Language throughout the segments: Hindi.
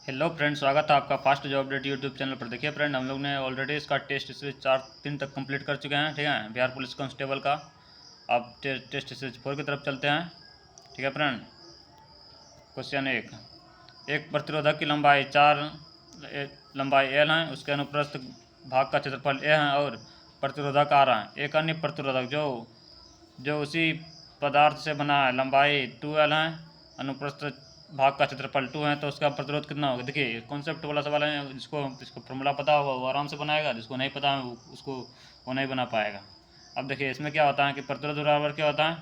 हेलो फ्रेंड, स्वागत है आपका fast job update YouTube channel पर। देखिए फ्रेंड, हम लोग ने ऑलरेडी इसका टेस्ट सीरीज 4 दिन तक कंप्लीट कर चुके हैं। ठीक है, बिहार पुलिस कांस्टेबल का। अब टेस्ट सीरीज 4 की तरफ चलते हैं। ठीक है फ्रेंड, क्वेश्चन एक प्रतिरोधक की लंबाई 4 लंबाई एल है, उसके अनुप्रस्थ भाग का क्षेत्रफल ए है और प्रतिरोधक आर है। एक अन्य प्रतिरोधक जो उसी पदार्थ से बना है, लंबाई 2L है, अनुप्रस्थ भाग का क्षेत्रफल 2 है, तो उसका प्रतिरोध कितना होगा। देखिए कॉन्सेप्ट वाला सवाल है, जिसको फॉर्मूला पता होगा वो आराम से बनाएगा, जिसको नहीं पता है उसको वो नहीं बना पाएगा। अब देखिए इसमें क्या होता है कि प्रतिरोध बराबर क्या होता है,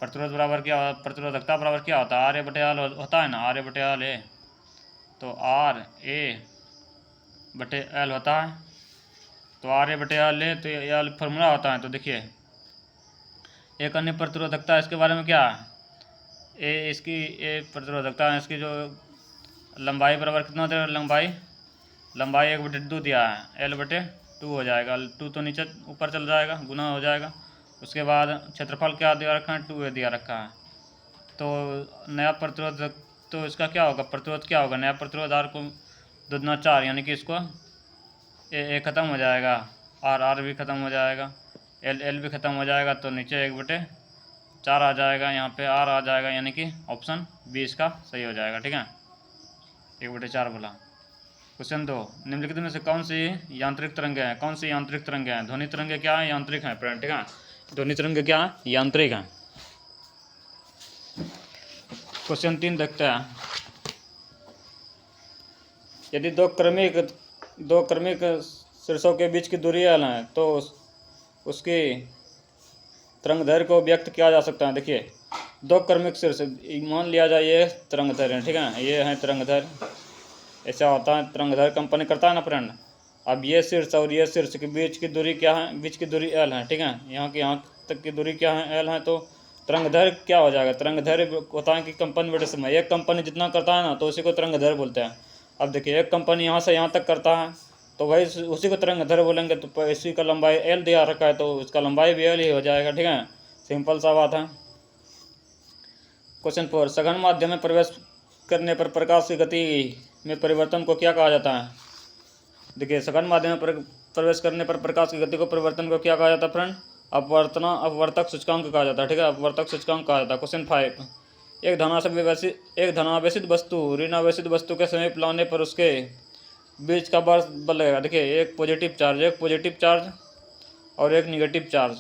प्रतिरोधकता बराबर क्या होता है, आर ए बटे एल होता है ना, आर ए बटे एल ए, तो आर ए बटे एल होता है। तो आर ए बटे एल ए तो एल फार्मूला होता है। तो देखिए एक अन्य प्रतिरोधकता, इसके बारे में क्या है, इसकी प्रतिरोधकता है, इसकी जो लंबाई बराबर कितना होता है, लंबाई 1/2 दिया है, L/2 हो जाएगा। 2 तो नीचे ऊपर चल जाएगा, गुना हो जाएगा। उसके बाद क्षेत्रफल क्या दिया रखा है, 2A दिया रखा है। तो नया प्रतिरोध, तो इसका क्या होगा, प्रतिरोध क्या होगा, नया प्रतिरोध आर को 2 दूना 4, यानी कि इसको ए ख़त्म हो जाएगा, आर भी ख़त्म हो जाएगा, एल भी ख़त्म हो जाएगा, तो नीचे 1/4 आ जाएगा, यहाँ पे आर आ जाएगा, यानी कि ऑप्शन बी इसका सही हो जाएगा। ठीक है, 1/4 बोला। क्वेश्चन 2, निम्नलिखित में से कौन सी यांत्रिक तरंगे हैं, कौन सी यांत्रिक तरंगे हैं। ध्वनि तरंगे क्या है, यांत्रिक हैं फ्रेंड। ठीक है, ध्वनि तरंगे क्या है, यांत्रिक हैं। क्वेश्चन 3 देखते हैं। यदि दो क्रमिक शीर्षों के बीच की दूरी L है तो उसकी तरंगदैर्घ्य को व्यक्त किया जा सकता है। देखिए दो क्रमिक शीर्ष मान लिया जाए, ये तरंगदैर्घ्य है। ठीक है, ये है तरंगदैर्घ्य, ऐसा होता है, तरंगदैर्घ्य कंपनी करता है ना फ्रेंड। अब ये शीर्ष और ये शीर्ष के बीच की दूरी क्या है, बीच की दूरी L है। ठीक है, यहाँ तक की दूरी क्या है, L है। तो तरंगदैर्घ्य क्या हो जाएगा, तरंगदैर्घ्य होता है कि कंपन बटे समय, एक कंपनी जितना करता है ना तो उसी को तरंगदैर्घ्य बोलते हैं। अब देखिए एक कंपनी यहाँ से यहाँ तक करता है तो वही उसी को तरंगदैर्घ्य बोलेंगे। तो इसी का लंबाई L दिया रखा है तो इसका लंबाई भी L ही हो जाएगा। ठीक है, सिंपल सा बात है। क्वेश्चन 4, सघन माध्यम में प्रवेश करने पर प्रकाश की गति में परिवर्तन को क्या कहा जाता है। देखिए सघन माध्यम में प्रवेश करने पर प्रकाश की गति को परिवर्तन को क्या कहा जाता है फ्रेंड, अपवर्तक सूचकांक कहा जाता है। ठीक है, अपवर्तक सूचकांक कहा जाता है। क्वेश्चन 5, एक धनावेशित वस्तु ऋणावेशित वस्तु के समीप लाने पर उसके बीच का बल लगेगा। देखिए एक पॉजिटिव चार्ज और एक निगेटिव चार्ज,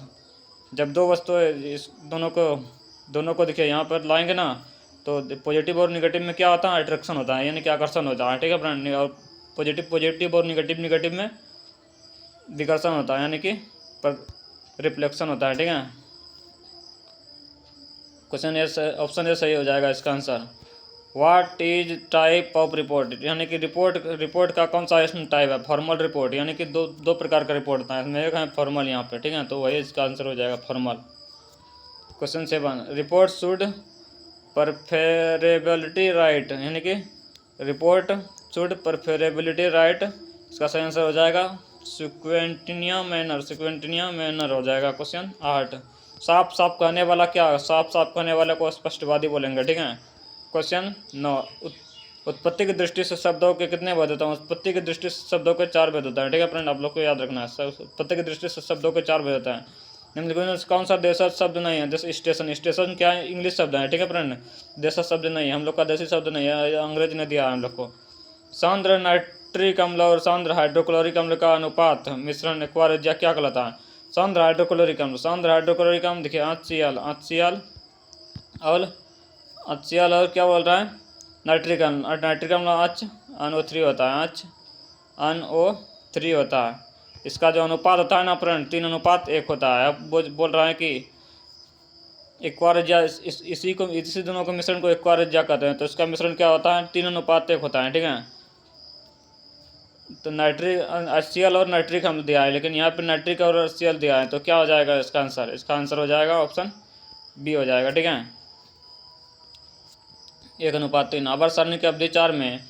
जब दो वस्तुएं इस दोनों को देखिए यहाँ पर लाएंगे ना, तो पॉजिटिव और निगेटिव में क्या होता है, अट्रैक्शन होता है, यानी कि आकर्षण होता है। ठीक है फ्रेंड, और पॉजिटिव और निगेटिव में विकर्षण होता है, यानी कि रिफ्लेक्शन होता है। ठीक है, क्वेश्चन ऑप्शन ए सही हो जाएगा इसका answer. What is type of report, यानी कि रिपोर्ट का कौन सा इसमें टाइप है, फॉर्मल रिपोर्ट, यानी कि दो प्रकार का रिपोर्ट होता है, इसमें एक है फॉर्मल यहाँ पे। ठीक है, तो वही इसका आंसर हो जाएगा formal. Question 7, report should preferability right, यानी कि रिपोर्ट शुड परफेरेबिलिटी राइट, इसका सही आंसर हो जाएगा सिक्वेंटिनिया मैनर हो जाएगा। क्वेश्चन 8, साफ कहने वाला क्या, साफ कहने वाले को स्पष्टवादी बोलेंगे। ठीक है, क्वेश्चन 9, उत्पत्ति की दृष्टि से शब्दों के कितने भेद होते हैं। उत्पत्ति की दृष्टि से शब्दों के 4 भेद होता है। ठीक है फ्रेंड, आप लोग को याद रखना है, उत्पत्ति की दृष्टि से शब्दों के 4 भेद होता है। निम्नलिखित में कौन सा देशज शब्द नहीं है, जैसे स्टेशन क्या है, इंग्लिश शब्द है। ठीक है फ्रेंड, देशज शब्द नहीं है, हम लोग का देशी शब्द नहीं है, अंग्रेज ने दिया है हम लोग को। सांद्र नाइट्रिक अम्ल और सांद्र हाइड्रोक्लोरिक अम्ल का अनुपात मिश्रण एक्वा क्या कहलाता है। सांद्र हाइड्रोक्लोरिक अम्ल देखिए HCl और क्या बोल रहा है, नाइट्रिक अम्ल NO3 होता है, NO3 होता है। इसका जो अनुपात होता है ना फ्रेंड, 3:1 होता है। अब बोल रहा है कि एक्वा इसी दोनों के मिश्रण को एक्वा कहते हैं, तो इसका मिश्रण क्या होता है, 3:1 होता है। ठीक है, तो HCl और नाइट्रिक अम्ल दिया है, लेकिन यहाँ पे नाइट्रिक और HCl दिया है, तो क्या हो जाएगा इसका आंसर, हो जाएगा ऑप्शन बी हो जाएगा। ठीक है, 1:3। आवर्त सारणी के अवधि 4 में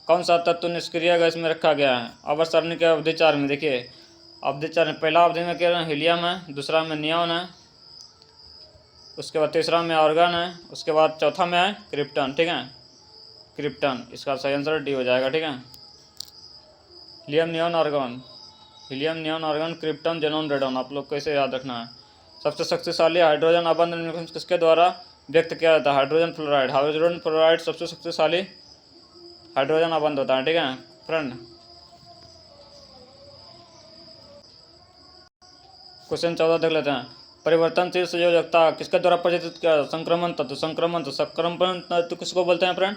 कौन सा तत्व निष्क्रिय गैस में रखा गया है। आवर्त सारणी के अवधि 4 में देखिए, अवधि 4 में पहला अवधि में क्या है, हीलियम है, दूसरा में नियॉन है, उसके बाद तीसरा में आर्गन है, उसके बाद चौथा में है क्रिप्टन। ठीक है, क्रिप्टन, इसका सही आंसर डी हो जाएगा। ठीक है, helium neon argon, helium neon argon krypton xenon radon, आप लोग को इसे याद रखना है। सबसे शक्तिशाली हाइड्रोजन अबंध किसके द्वारा व्यक्त किया जाता है? हाइड्रोजन फ्लोराइड, हाइड्रोजन फ्लोराइड सबसे शक्तिशाली हाइड्रोजन अबंध होता है। ठीक है फ्रेंड, क्वेश्चन 14 देख लेते हैं। परिवर्तनशील संयोजकता किसके द्वारा परिचित किया? संक्रमण तत्व, संक्रमण तत्व किसको बोलते हैं फ्रेंड?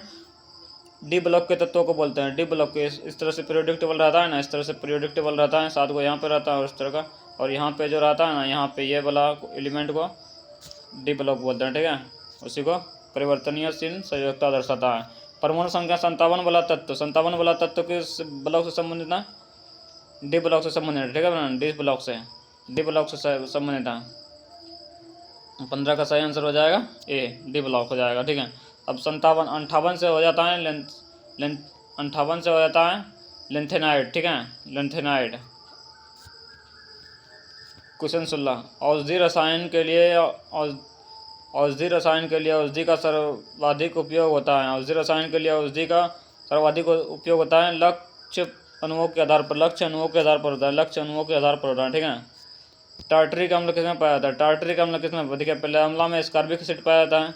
डी ब्लॉक के तत्वों को बोलते हैं। डी ब्लॉक के इस तरह से पीरियोडिक टेबल रहता है ना, इस तरह से पीरियोडिक टेबल रहता है, 7 को यहाँ पे रहता है और इस तरह का, और यहाँ पे जो रहता है ना, यहाँ पे ये वाला एलिमेंट को डी ब्लॉक बोलते हैं। ठीक है, उसी को परिवर्तनशील संयोजकता दर्शाता है। परमाणु संख्या 57 वाला तत्व, 57 वाला तत्व किस ब्लॉक से संबंधित है? डी ब्लॉक से संबंधित है। ठीक है, डी ब्लॉक से संबंधित है। 15 का सही आंसर हो जाएगा ए, डी ब्लॉक हो जाएगा। ठीक है, अब 58 से हो जाता है 58 से हो जाता है लेंथेनाइड। ठीक है, लेंथेनाइड। क्वेश्चन 16, औषधि रसायन के लिए औषधि का सर्वाधिक उपयोग होता है। औषधि रसायन के लिए औषधि का सर्वाधिक उपयोग होता है लक्ष्य अणुओं के आधार पर होता है। ठीक है, टार्टरिक अम्ल किसमें पाया जाता है? टार्टरिक अम्ल किसमें? देखिए, पहले अम्ला में स्कार्बिक एसिड पाया जाता है,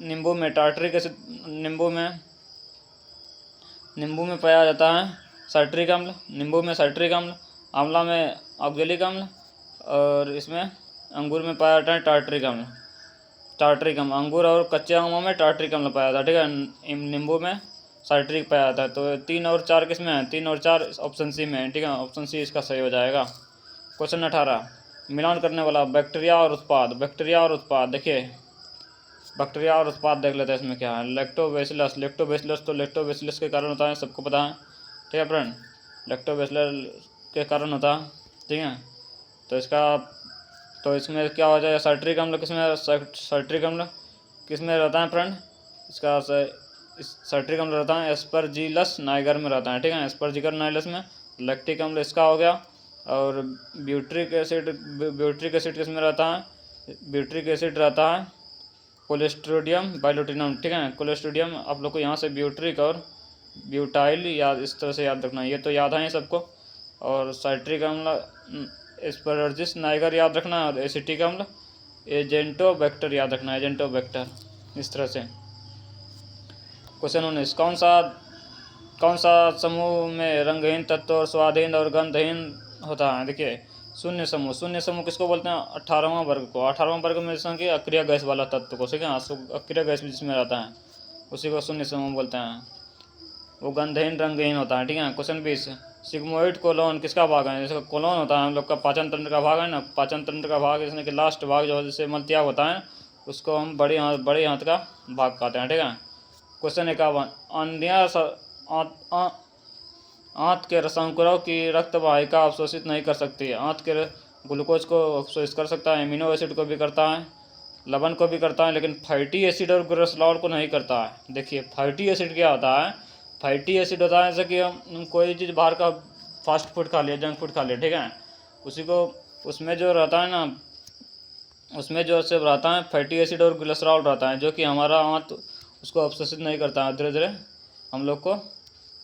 नींबू में टार्टरिक एसिड, नींबू में पाया जाता है साइट्रिक अम्ल, नींबू में साइट्रिक अम्ल, आंवला में ऑक्जेलिक अम्ल, और इसमें अंगूर में पाया जाता है टार्टरिक अम्ल। अंगूर और कच्चे आमों में टार्टरिक अम्ल पाया जाता है। ठीक है, नींबू में साइट्रिक पाया जाता है। तो 3 और 4 किस में है? 3 और 4 ऑप्शन सी में है। ठीक है, ऑप्शन सी इसका सही हो जाएगा। क्वेश्चन 18, मिलान करने वाला बैक्टीरिया और उत्पाद, देखिए बैक्टीरिया और उत्पाद देख लेते हैं इसमें क्या है। लैक्टोबैसिलस तो लैक्टोबैसिलस के कारण होता है, सबको पता है। ठीक है फ्रेंड, लैक्टोबैसिलस के कारण होता है। ठीक है, तो इसमें क्या हो जाएगा? साइट्रिक अम्ल किसमें रहता है फ्रेंड? इसका साइट्रिक अम्ल रहता है एस्परजिलस नाइगर में रहता है। ठीक है, एस्परजिलस नाइगस में। लैक्टिक अम्ल इसका हो गया, और ब्यूट्रिक एसिड किसमें रहता है? ब्यूट्रिक एसिड रहता है कोलेस्ट्रोडियम बाइलोटिनम। ठीक है, कोलेस्ट्रोडियम, आप लोग को यहाँ से ब्यूट्रिक और ब्यूटाइल याद, इस तरह से याद रखना है, ये तो याद है सबको। और साइट्रिक अम्ल एस्परजिलस नाइगर याद रखना है, और एसिटिक अम्ल एजेंटोबैक्टर याद रखना है, एजेंटोबैक्टर, इस तरह से। क्वेश्चन 19, कौन सा समूह में रंगहीन तत्व और स्वादहीन और गंधहीन होता है? देखिए, शून्य समूह किसको बोलते हैं? 18वां वर्ग को। 18वां वर्ग में जैसा कि अक्रिय गैस वाला तत्व को, ठीक है, अक्रिय गैस जिसमें रहता है उसी को शून्य समूह बोलते हैं। वो गंधहीन रंगहीन होता है। ठीक है, क्वेश्चन 20, सिग्मोइड कोलोन किसका भाग है? जैसे कोलोन होता है हम लोग का पाचन तंत्र का भाग है ना, पाचन तंत्र का भाग, इसमें कि लास्ट भाग जो जैसे मलत्याग होता है उसको हम बड़े हाथ का भाग कहते हैं। ठीक है, क्वेश्चन 51, आंत के रसांकुरों की रक्त वाहिका अवशोषित नहीं कर सकती है। आंत के ग्लूकोज को अवशोषित कर सकता है, एमिनो एसिड को भी करता है, लवण को भी करता है, लेकिन फैटी एसिड और ग्लिसरॉल को नहीं करता है। देखिए, फैटी एसिड क्या होता है? फैटी एसिड होता है जैसे कि हम कोई चीज़ बाहर का फास्ट फूड खा लिया, जंक फूड खा लिया, ठीक है, उसी को उसमें जो रहता है ना, उसमें जो से रहता है फैटी एसिड और ग्लिसरॉल रहता है, जो कि हमारा आंत उसको अवशोषित नहीं करता है। धीरे धीरे हम लोग को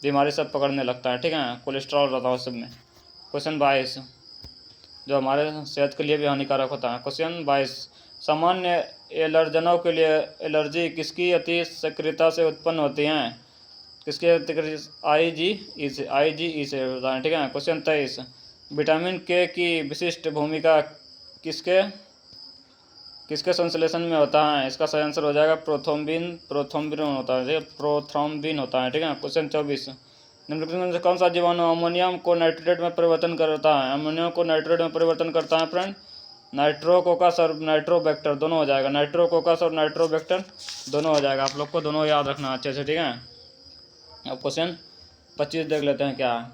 बीमारी सब पकड़ने लगता है। ठीक है, कोलेस्ट्रॉल रहता है सब में। क्वेश्चन 22, जो हमारे सेहत के लिए भी हानिकारक होता है। क्वेश्चन 22, सामान्य एलर्जनों के लिए एलर्जी किसकी अति सक्रियता से उत्पन्न होती हैं? किसके IgE से होता है। ठीक है, क्वेश्चन 23, विटामिन के की विशिष्ट भूमिका किसके संश्लेषण में होता है? इसका सही आंसर हो जाएगा प्रोथ्रोम्बिन होता है, प्रोथ्रोम्बिन होता है। ठीक है, क्वेश्चन 24, निम्नलिखित में से कौन सा जीवाणु अमोनियम को नाइट्रेट में परिवर्तन करता है? अमोनियम को नाइट्रेट में परिवर्तन करता है फ्रेंड, नाइट्रोकोकस और नाइट्रोबैक्टर दोनों हो जाएगा, नाइट्रोकोकस और नाइट्रोबैक्टर दोनों हो जाएगा। आप लोग को दोनों याद रखना अच्छे से। ठीक है, अब क्वेश्चन 25 देख लेते हैं क्या है।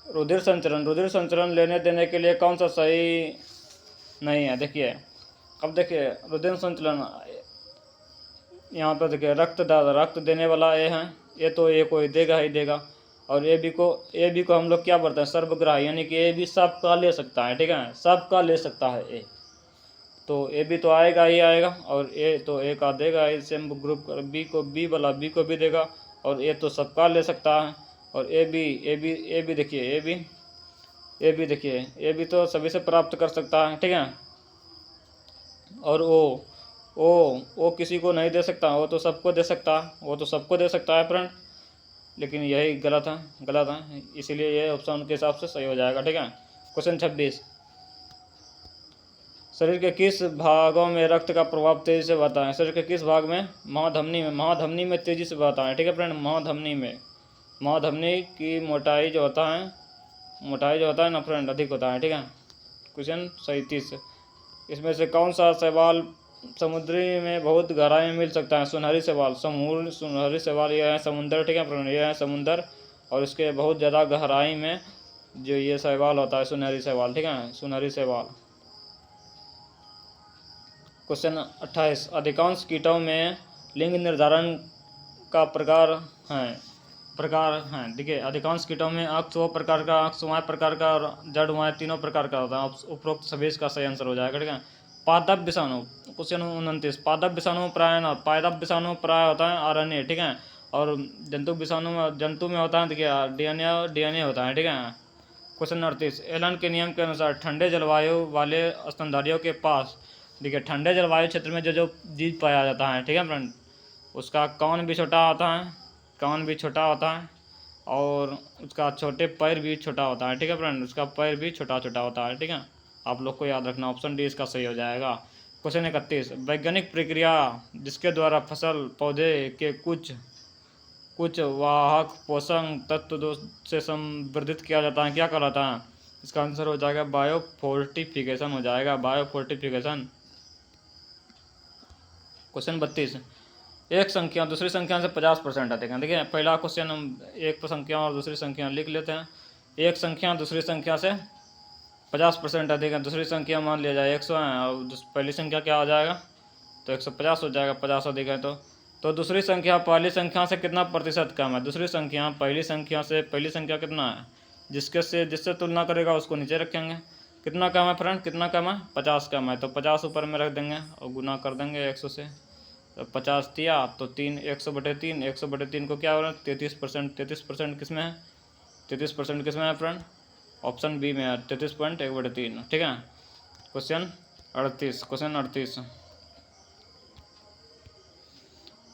रुधिर संचरण लेने देने के लिए कौन सा सही नहीं है? देखिए, अब देखिए रुधिर संचलन, यहाँ पर देखिए रक्त देने वाला ए है, ये तो ए को देगा ही देगा, और ए बी को हम लोग क्या बोलते हैं? सर्वग्राही, यानी कि ए भी सबका ले सकता है। ठीक है, सबका ले सकता है ए, तो ए बी तो आएगा ही आएगा, और ए तो ए का देगा, ए सेम ग्रुप बी को बी वाला बी को भी देगा, और ए तो सबका ले सकता है, और ए बी देखिए ए बी देखिए ए बी तो सभी से प्राप्त कर सकता है, ठीक है। और ओ किसी को नहीं दे सकता, वो तो सबको दे सकता है, वो तो सबको दे सकता है फ्रेंड, लेकिन यही गलत है, इसीलिए ये ऑप्शन के हिसाब से सही हो जाएगा, ठीक है। क्वेश्चन 26, शरीर के किस भागों में रक्त का प्रभाव तेजी से बढ़ता है? शरीर के किस भाग में? महाधमनी में तेजी से बढ़ता है, ठीक है फ्रेंड। महाधमनी की मोटाई जो होता है ना फ्रेंड, अधिक होता है, ठीक है। क्वेश्चन 37, इसमें से कौन सा शैवाल समुद्री में बहुत गहराई में मिल सकता है? सुनहरी शैवाल यह है समुंदर, ठीक है फ्रेंड, यह है समुंदर, और इसके बहुत ज़्यादा गहराई में जो ये शैवाल होता है सुनहरी शैवाल, ठीक है, सुनहरी शैवाल। क्वेश्चन 28, अधिकांश कीटों में लिंग निर्धारण का प्रकार हैं, देखिए अधिकांश कीटों में अक्ष O प्रकार का, अक्ष Y प्रकार का और जड़ Y तीनों प्रकार का होता है। उपरोक्त सभी इसका सही आंसर हो जाएगा, ठीक है। पादप विषाणु, क्वेश्चन 29, पादप विषाणु प्राय होता है RNA, ठीक है, और जंतु में होता है देखिए DNA होता है, ठीक है। क्वेश्चन 38, एलन के नियम के अनुसार ठंडे जलवायु वाले स्तनधारियों के पास, देखिए ठंडे जलवायु क्षेत्र में जो जीव पाया जाता है, ठीक है फ्रेंड, उसका कान भी छोटा होता है, और उसका छोटे पैर भी छोटा होता है, ठीक है फ्रेंड, उसका पैर भी छोटा होता है, ठीक है। आप लोग को याद रखना, ऑप्शन डी इसका सही हो जाएगा। क्वेश्चन 31, वैज्ञानिक प्रक्रिया जिसके द्वारा फसल पौधे के कुछ वाहक पोषक तत्व से संवर्धित किया जाता है, क्या कहलाता है? इसका आंसर हो जाएगा बायोफोर्टिफिकेशन हो जाएगा, बायोफोर्टिफिकेशन। क्वेश्चन 32, एक संख्या दूसरी संख्या से 50% आते हैं, देखिए पहला क्वेश्चन हम एक संख्या और दूसरी संख्या लिख लेते हैं। एक संख्या दूसरी संख्या से 50% अधिक है, दूसरी संख्या मान लिया जाए 100 है, और पहली संख्या क्या हो जाएगा? तो 150 हो जाएगा, 50 अधिक है तो दूसरी संख्या पहली संख्या से कितना प्रतिशत कम है? दूसरी संख्या पहली संख्या कितना है? जिससे तुलना करेगा उसको नीचे रखेंगे। कितना कम है फ्रेंड, कितना कम है? 50 कम है, तो 50 ऊपर में रख देंगे और गुना कर देंगे 100 से, तो 50 दिया तो 3, 100/3 को क्या हो रहा है? 33% किस में है? 33% किस में है फ्रेंड? ऑप्शन बी में है, 33.1/3, ठीक है। क्वेश्चन 38,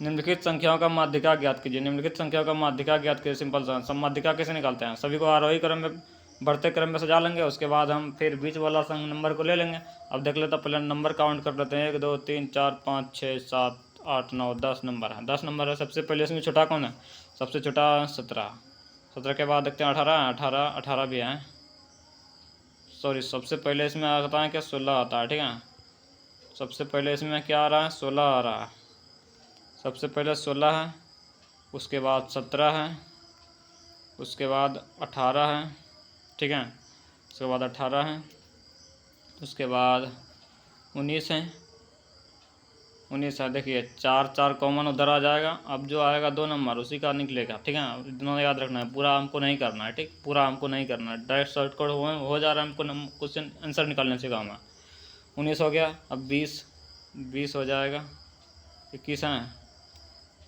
निम्नलिखित संख्याओं का माध्यिका ज्ञात कीजिए। सिंपल सा सब माध्यिका कैसे निकालते हैं? सभी को आरोही क्रम में बढ़ते क्रम में सजा लेंगे, उसके बाद हम फिर बीच वाला नंबर को ले लेंगे। अब देख लेते हैं, पहले नंबर काउंट कर लेते हैं, 1 2 3 4 5 6 7 8 9 10 नंबर है, 10 नंबर है। सबसे पहले इसमें छोटा कौन है? सबसे छोटा 17 के बाद देखते हैं 18 भी है, सॉरी सबसे पहले इसमें आता है क्या? 16 आता है, ठीक है। सबसे पहले इसमें क्या आ रहा है? 16 आ रहा है, सबसे पहले 16 है, उसके बाद 17 है, उसके बाद 18 है, ठीक है, उसके बाद 18 है, उसके बाद 19 है, 19 है। देखिए 4 कॉमन उधर आ जाएगा। अब जो आएगा 2 नंबर उसी का निकलेगा, ठीक है। दोनों याद रखना है, पूरा हमको नहीं करना है, ठीक, पूरा हमको नहीं करना है, डायरेक्ट शॉर्टकट हो जा रहा है हमको क्वेश्चन आंसर निकालने से काम है। 19 हो गया, अब 20 हो जाएगा, 21 है,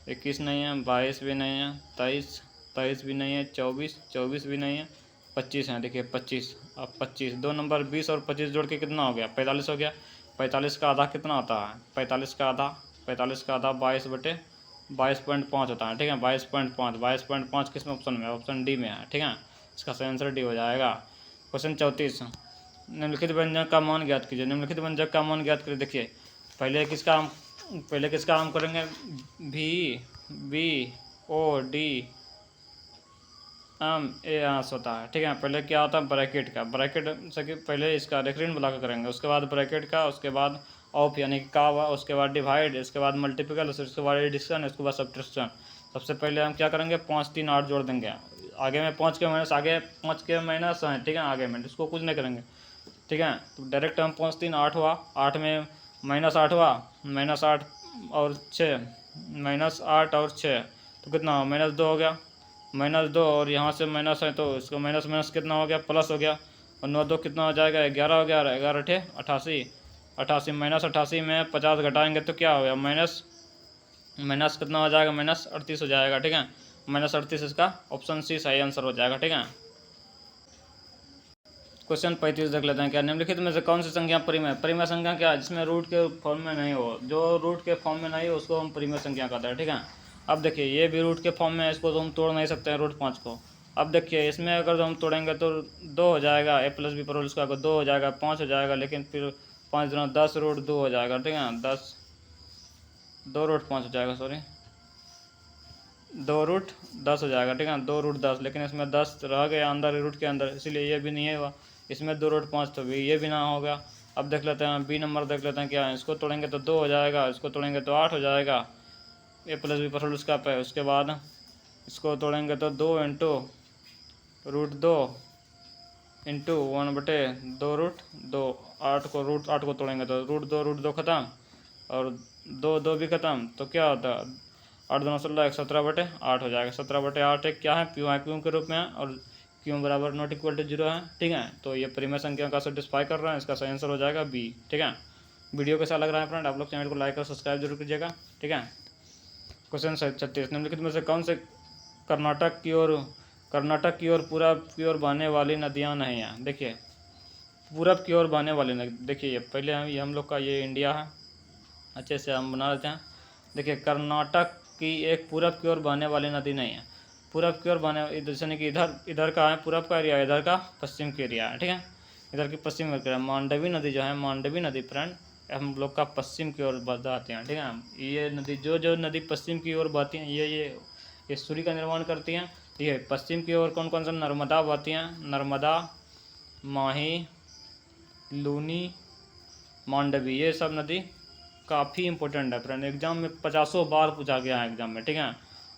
21 नहीं है, 22 भी नहीं है, 23 भी नहीं है, 24 भी नहीं है, 25 है। देखिए 25, अब 25 2 नंबर 20 और 25 जोड़ के कितना हो गया? 45 हो गया। 45 का आधा कितना आता है? 45 का आधा 22/22.5 होता है, ठीक है। 22.5 किस में? ऑप्शन में, ऑप्शन डी में है, ठीक है। इसका सही आंसर डी हो जाएगा। क्वेश्चन 34, निम्नलिखित व्यंजक का मान ज्ञात कीजिए। देखिए पहले किसका हम करेंगे? BOD होता है, ठीक है। पहले क्या होता है? ब्रैकेट से पहले इसका रेफरेंस बुला कर करेंगे, उसके बाद ब्रैकेट का, उसके बाद ऑफ यानी कि का, उसके बाद डिवाइड, इसके बाद मल्टीप्लिकल, उसके बाद एडिशन, उसके बाद सब्ट्रैक्शन। सबसे पहले हम क्या करेंगे? 5 3 8 जोड़ देंगे। आगे में 5 के माइनस है, ठीक है, आगे में इसको कुछ नहीं करेंगे, ठीक है। तो डायरेक्ट हम 5 3 8 हुआ, 8 में -8 हुआ, -8 और 6, -8 और 6 तो कितना हुआ? -2 हो गया, -2 और यहाँ से माइनस है तो इसको माइनस कितना हो गया? प्लस हो गया, और 9 2 कितना हो जाएगा? 11 हो गया, 11 8 88, 88 माइनस 88 में 50 घटाएंगे तो क्या हो गया, माइनस माइनस कितना हो जाएगा, माइनस 38 हो जाएगा। ठीक है, माइनस 38 इसका ऑप्शन सी सही आंसर हो जाएगा। ठीक है, क्वेश्चन 35 देख लेते हैं। क्या निम्नलिखित में से कौन सी संख्या परिमेय है? परिमेय संख्या क्या है, जिसमें रूट के फॉर्म में नहीं हो। जो रूट के फॉर्म में नहीं हो उसको हम परिमेय संख्या कहते हैं। ठीक है, अब देखिए ये भी रूट के फॉर्म में है, इसको तो हम तोड़ नहीं सकते हैं रूट 5 को। अब देखिए इसमें अगर हम तोड़ेंगे तो 2 हो जाएगा, ए प्लस बी पर होल स्क्वायर को 2 हो जाएगा, 5 हो जाएगा, लेकिन फिर 5 दूना 10 रूट 2 हो जाएगा। ठीक है, 10 2 रूट 5 हो जाएगा, सॉरी 2 रूट 10 हो जाएगा। ठीक है, 2 रूट 10, लेकिन इसमें 10 रह गया अंदर रूट के अंदर, इसीलिए ये भी नहीं है हुआ। इसमें 2 रूट 5 तो भी ये भी ना होगा। अब देख लेते हैं बी नंबर, देख लेते हैं क्या है। इसको तोड़ेंगे तो 2 हो जाएगा, इसको तोड़ेंगे तो 8 हो जाएगा, ए प्लस बी पर होल स्क्वायर पे। उसके बाद इसको तोड़ेंगे तो 2 इंटू रूट 2 इंटू 1/2 रूट 2। 8 को रूट 8 को तोड़ेंगे तो रूट 2 ख़त्म, और 2 भी ख़त्म, तो क्या होता है 8 दूना 16, 17/8 हो जाएगा। 17/8 एक क्या है, क्यों के रूप में है, और क्यों बराबर नॉट इक्वल टू 0 है। ठीक है, तो ये परिमेय संख्या का सेटिस्फाई कर रहा है, इसका सही आंसर हो जाएगा बी। ठीक है, वीडियो कैसा लग रहा है फ्रेंड, आप लोग चैनल को लाइक और सब्सक्राइब जरूर कीजिएगा। ठीक है, क्वेश्चन 36 निम्नलिखित में से कौन से कर्नाटक की ओर पूरब की ओर बहने वाली नदियाँ नहीं हैं। देखिए पूरब की ओर बहने वाली नदी, देखिए पहले हम लोग का ये इंडिया है, अच्छे से हम बना लेते हैं। देखिए कर्नाटक की एक पूरब की ओर बहने वाली नदी नहीं है। पूरब की ओर बहने जैसे कि इधर का है पूरब का एरिया, इधर का पश्चिम का एरिया है। ठीक है, इधर की पश्चिम एरिया मांडवी नदी जो है, मांडवी नदी फ्रेंड हम लोग का पश्चिम की ओर बहती हैं। ठीक है, ये नदी जो नदी पश्चिम की ओर बहती हैं ये सूर्य का निर्माण करती हैं। ये पश्चिम की ओर कौन कौन सा नर्मदा बहती हैं, नर्मदा, माही, लूनी, मांडवी, ये सब नदी काफ़ी इंपॉर्टेंट है फ्रेंड, एग्जाम में 50 बार पूछा गया है एग्जाम में। ठीक है,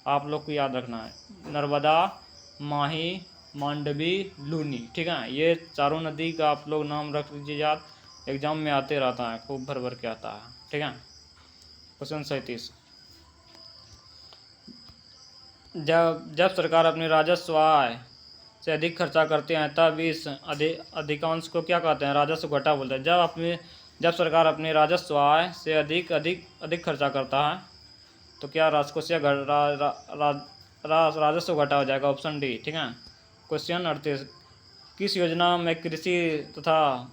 आप लोग को याद रखना है, नर्मदा, माही, मांडवी, लूनी। ठीक है, ये चारों नदी का आप लोग नाम रख लीजिए याद, एग्जाम में आते रहता है, खूब भर भर के आता है। ठीक है, क्वेश्चन 37 जब सरकार अपनी राजस्व आय से अधिक खर्चा करते हैं तब इस अधिकांश को क्या कहते हैं, राजस्व घाटा बोलते हैं। जब सरकार अपनी राजस्व आय से अधिक खर्चा करता है तो क्या राजकोषीय राजस्व घाटा हो जाएगा, ऑप्शन डी। ठीक है, क्वेश्चन 38 किस योजना में कृषि तथा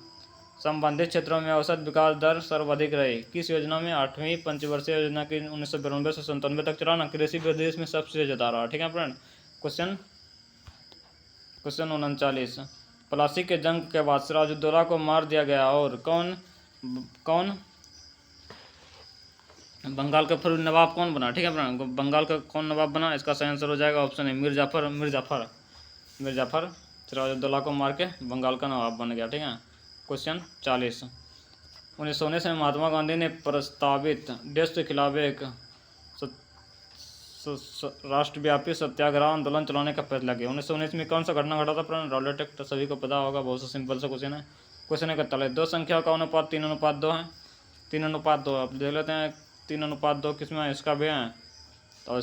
संबंधित क्षेत्रों में औसत विकास दर सर्वाधिक रही। किस योजना में, 8वीं पंचवर्षीय योजना की 1992 से 97 तक चलाना, कृषि वृद्धि इसमें सबसे ज़्यादा रहा। ठीक है फ्रेंड, क्वेश्चन 39 प्लासी के जंग के बाद सिराजुद्दौला को मार दिया गया और कौन बंगाल का फिर नवाब कौन बना। ठीक है फ्रेंड, बंगाल का कौन नवाब बना, इसका सही आंसर हो जाएगा ऑप्शन ए मिर्जाफर सिराजुद्दौला को मार के बंगाल का नवाब बन गया। ठीक है, क्वेश्चन 40 1919 में महात्मा गांधी ने प्रस्तावित देश के खिलाफ एक राष्ट्रव्यापी सत्याग्रह आंदोलन चलाने का फैसला किया। 1919 में कौन सा घटना घटा था फ्रेंड, रॉलेट एक्ट, सभी को पता होगा, बहुत सा सिंपल सा क्वेश्चन है। क्वेश्चन 41 दो संख्याओं का अनुपात 3:2 है। 3:2 अब देख लेते हैं 3:2 किस में है, इसका भी है, तो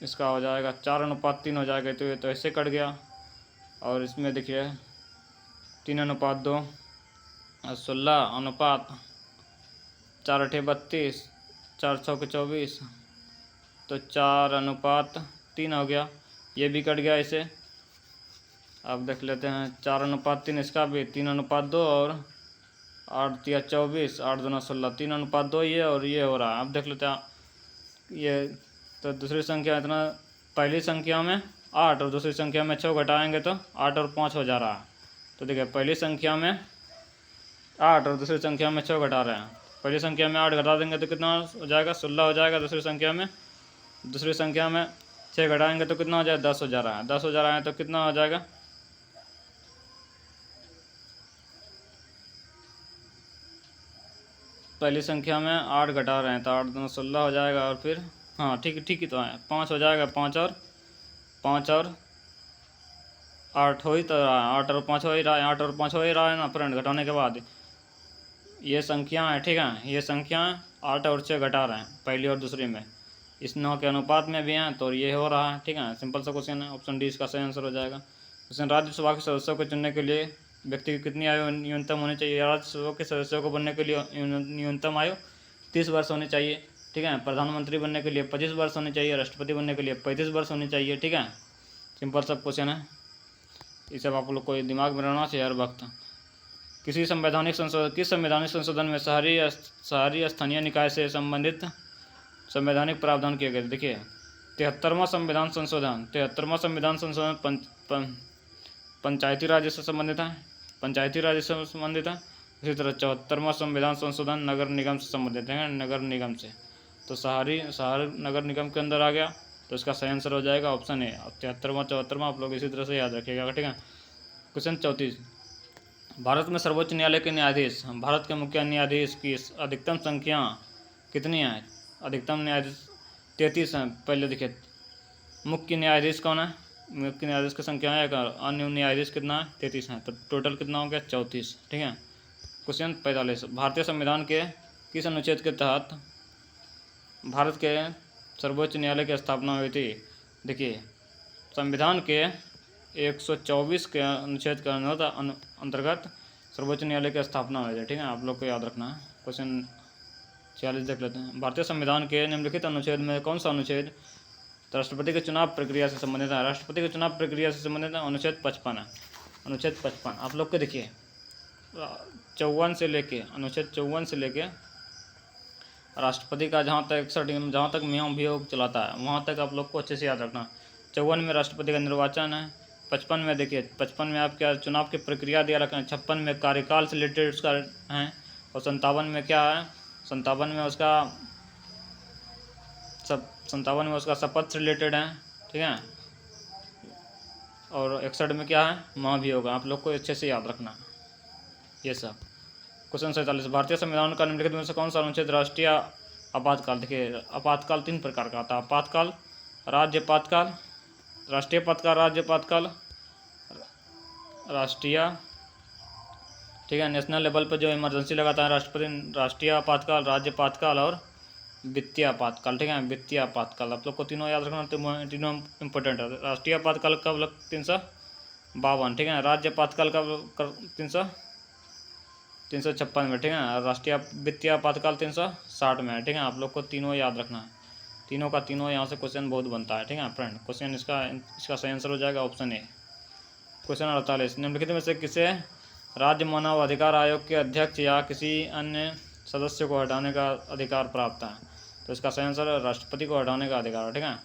इसका हो जाएगा 4:3 हो जाएगा, तो ये तो ऐसे कट गया। और इसमें देखिए 3:2 16:4 4×8 = 32 4×6 = 24, तो 4:3 हो गया, ये भी कट गया इसे। अब देख लेते हैं 4:3 इसका भी, 3:2 और 8×3 = 24, 8×2 = 16, 3:2 ये और ये हो रहा है। अब देख लेते हैं ये, तो दूसरी संख्या इतना, पहली संख्या में 8 और दूसरी संख्या में 6 घटाएंगे तो 8 और 5 हो जा रहा है। तो देखिए पहली संख्या में 8 और दूसरी संख्या में 6 घटा रहे हैं, पहली संख्या में 8 घटा देंगे तो कितना हो जाएगा, 16 हो जाएगा। दूसरी संख्या में 6 घटाएंगे तो कितना हो जाएगा, 10 हो जा रहा है। 10 हो जा रहा है तो कितना हो जाएगा, पहली संख्या में 8 घटा रहे हैं तो 8×2 = 16 हो जाएगा, और फिर हाँ ठीक ही तो है, 5 हो जाएगा, 5 और 8 हो ही तो रहा है, 8 और 5 हो ही रहा है, 8 और 5 हो ही रहा है ना फ्रेंड, घटाने के बाद ये संख्या है। ठीक है, ये संख्या 8 और 6 घटा रहे हैं पहली और दूसरी में, इस 9 के अनुपात में भी हैं, तो ये हो रहा है। ठीक है, सिंपल सा क्वेश्चन है, ऑप्शन डी इसका सही आंसर हो जाएगा। क्वेश्चन राज्यसभा के सदस्यों को चुनने के लिए व्यक्ति की कितनी आयु न्यूनतम होनी चाहिए? राज्यसभा के सदस्यों को बनने के लिए न्यूनतम आयु 30 वर्ष होनी चाहिए, ठीक है। प्रधानमंत्री बनने के लिए 25 वर्ष होनी चाहिए, राष्ट्रपति बनने के लिए 35 वर्ष होनी चाहिए, ठीक है। सिंपल सब क्वेश्चन है, ये सब आप लोग को दिमाग में रहना चाहिए हर वक्त। किस संवैधानिक संशोधन में शहरी स्थानीय निकाय से संबंधित संवैधानिक प्रावधान किए गए? देखिए 73वां संविधान संशोधन पंचायती राज्य से संबंधित है, इसी तरह 74वां संविधान संशोधन नगर निगम से संबंधित है, नगर निगम से। तो शहर नगर निगम के अंदर आ गया, तो इसका सही आंसर हो जाएगा ऑप्शन ए। अब 73वां 74वां आप लोग इसी तरह से याद रखिएगा, ठीक है। क्वेश्चन 34, भारत में सर्वोच्च न्यायालय के न्यायाधीश, भारत के मुख्य न्यायाधीश की अधिकतम संख्या कितनी है? अधिकतम न्यायाधीश 33 हैं। पहले देखिए मुख्य न्यायाधीश कौन है? मुख्य न्यायाधीश की संख्या है, अन्य न्यायाधीश कितना है? 33 हैं। तो टोटल कितना हो गया? 34, ठीक है। क्वेश्चन 45, भारतीय संविधान के किस अनुच्छेद के तहत भारत के सर्वोच्च न्यायालय की स्थापना हुई थी? देखिए संविधान के 124 के अनुच्छेद के अंतर्गत सर्वोच्च न्यायालय की स्थापना हुई थी, ठीक है। आप लोग को याद रखना है। क्वेश्चन 46 देख लेते हैं। भारतीय संविधान के निम्नलिखित अनुच्छेद में कौन सा अनुच्छेद राष्ट्रपति के चुनाव प्रक्रिया से संबंधित है? राष्ट्रपति के चुनाव प्रक्रिया से संबंधित है, अनुच्छेद 55 है। अनुच्छेद 55 आप लोग को देखिए अनुच्छेद 54 से लेके राष्ट्रपति का जहाँ तक नियम चलाता है वहाँ तक आप लोग को अच्छे से याद रखना। 54 में राष्ट्रपति का निर्वाचन है, 55 में देखिए 55 में आप क्या चुनाव की प्रक्रिया दिया रखना है, 56 में कार्यकाल से रिलेटेड उसका है, और 57 में क्या है? 57 में उसका शपथ से रिलेटेड है, ठीक है। और 61 में क्या है? महाभियोग। आप लोग को अच्छे से याद रखना ये सब। क्वेश्चन 47, भारतीय संविधान का निम्नलिखित में से कौन सा अनुच्छेद राष्ट्रीय आपातकाल? देखिए आपातकाल 3 प्रकार का आता है, आपातकाल, राज्यपातकाल, राष्ट्रीय आपातकाल, राज्यपातकाल, राष्ट्रीय, ठीक है। नेशनल लेवल पर जो इमरजेंसी लगाता है राष्ट्रपति, राष्ट्रीय आपातकाल, राज्यपातकाल और वित्तीय आपातकाल, ठीक है। वित्तीय आपातकाल आप लोग को तीनों याद रखना, तीनों इंपॉर्टेंट है। राष्ट्रीय आपातकाल कब लग 352, ठीक है। राज्य आपातकाल कब 356 में, ठीक है। राष्ट्रीय वित्तीय आपातकाल 360 में है, ठीक है। आप लोग को तीनों याद रखना है, तीनों का तीनों यहाँ से क्वेश्चन बहुत बनता है, ठीक है फ्रेंड। क्वेश्चन इसका सही आंसर हो जाएगा ऑप्शन ए। क्वेश्चन 48, निम्नलिखित में से किसे राज्य मानव अधिकार आयोग के अध्यक्ष या किसी अन्य सदस्य को हटाने का अधिकार प्राप्त है? तो इसका सही आंसर राष्ट्रपति को हटाने का अधिकार है, ठीक है।